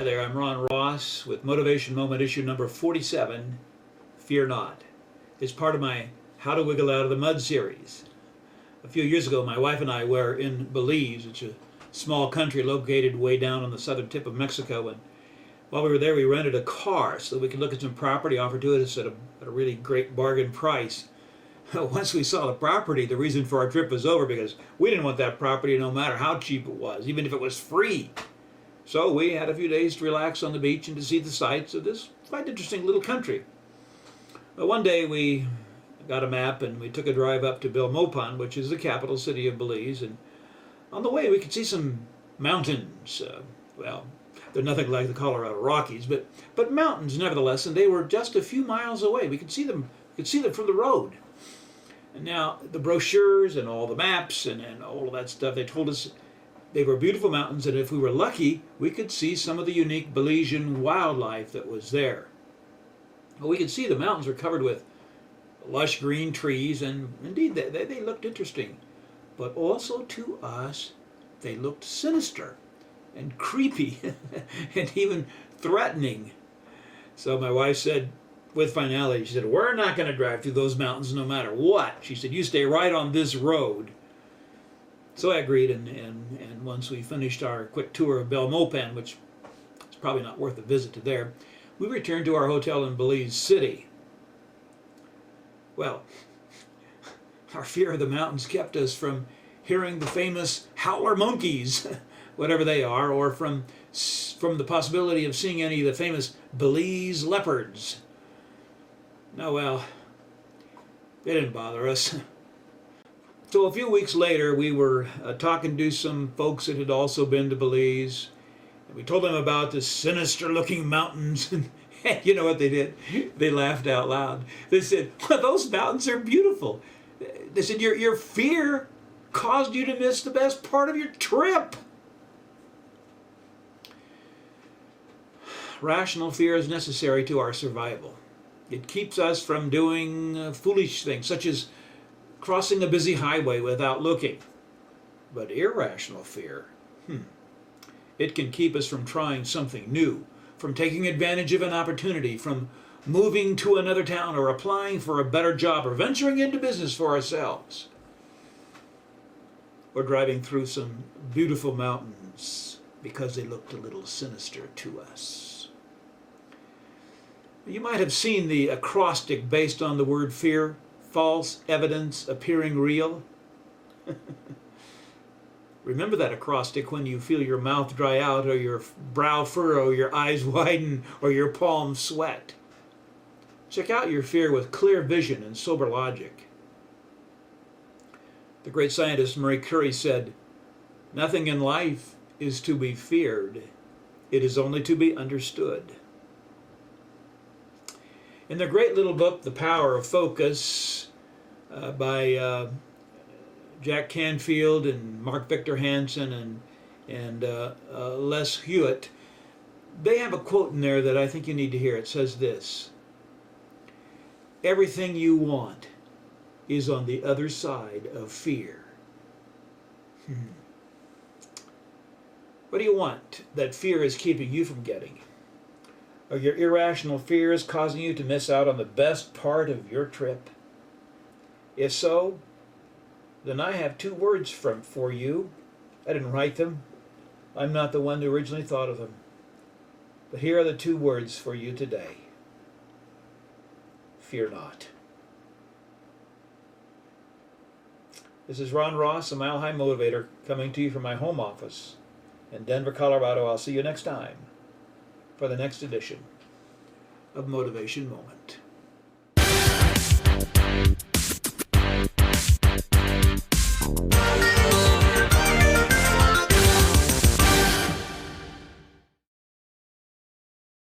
there, I'm Ron Ross with Motivation Moment issue number 47, Fear Not. It's part of my How to Wiggle Out of the Mud series. A few years ago, my wife and I were in Belize, which is a small country located way down on the southern tip of Mexico, and while we were there, we rented a car so that we could look at some property offered to us at a really great bargain price. Once we saw the property, the reason for our trip was over because we didn't want that property no matter how cheap it was, even if it was free. So we had a few days to relax on the beach and to see the sights of this quite interesting little country. One day we got a map and we took a drive up to Belmopan, which is the capital city of Belize, and on the way we could see some mountains. Well, they're nothing like the Colorado Rockies, but mountains nevertheless, and they were just a few miles away. We could see them from the road. And now the brochures and all the maps and all of that stuff, they told us they were beautiful mountains, and if we were lucky, we could see some of the unique Belizean wildlife that was there. Well, we could see the mountains were covered with lush green trees, and indeed they looked interesting. But also to us, they looked sinister and creepy and even threatening. So my wife said, with finality, she said, "We're not going to drive through those mountains no matter what." She said, "You stay right on this road." So I agreed, and once we finished our quick tour of Belmopan, which is probably not worth a visit to there, we returned to our hotel in Belize City. Well, our fear of the mountains kept us from hearing the famous howler monkeys, whatever they are, or from the possibility of seeing any of the famous Belize leopards. No, well, they didn't bother us. So a few weeks later, we were talking to some folks that had also been to Belize, and we told them about the sinister-looking mountains, and you know what they did? They laughed out loud. They said, "Well, those mountains are beautiful." They said, your fear caused you to miss the best part of your trip." Rational fear is necessary to our survival. It keeps us from doing foolish things, such as crossing a busy highway without looking. But irrational fear, it can keep us from trying something new, from taking advantage of an opportunity, from moving to another town or applying for a better job or venturing into business for ourselves, or driving through some beautiful mountains because they looked a little sinister to us. You might have seen the acrostic based on the word fear: false evidence appearing real. Remember that acrostic when you feel your mouth dry out, or your brow furrow, your eyes widen, or your palms sweat. Check out your fear with clear vision and sober logic. The great scientist Marie Curie said, "Nothing in life is to be feared. It is only to be understood." In their great little book, The Power of Focus, by Jack Canfield and Mark Victor Hansen and Les Hewitt, they have a quote in there that I think you need to hear. It says this: "Everything you want is on the other side of fear." What do you want that fear is keeping you from getting? Are your irrational fears causing you to miss out on the best part of your trip? If so, then I have 2 words for you. I didn't write them. I'm not the one who originally thought of them. But here are the 2 words for you today. Fear not. This is Ron Ross, a Mile High Motivator, coming to you from my home office in Denver, Colorado. I'll see you next time for the next edition of Motivation Moment.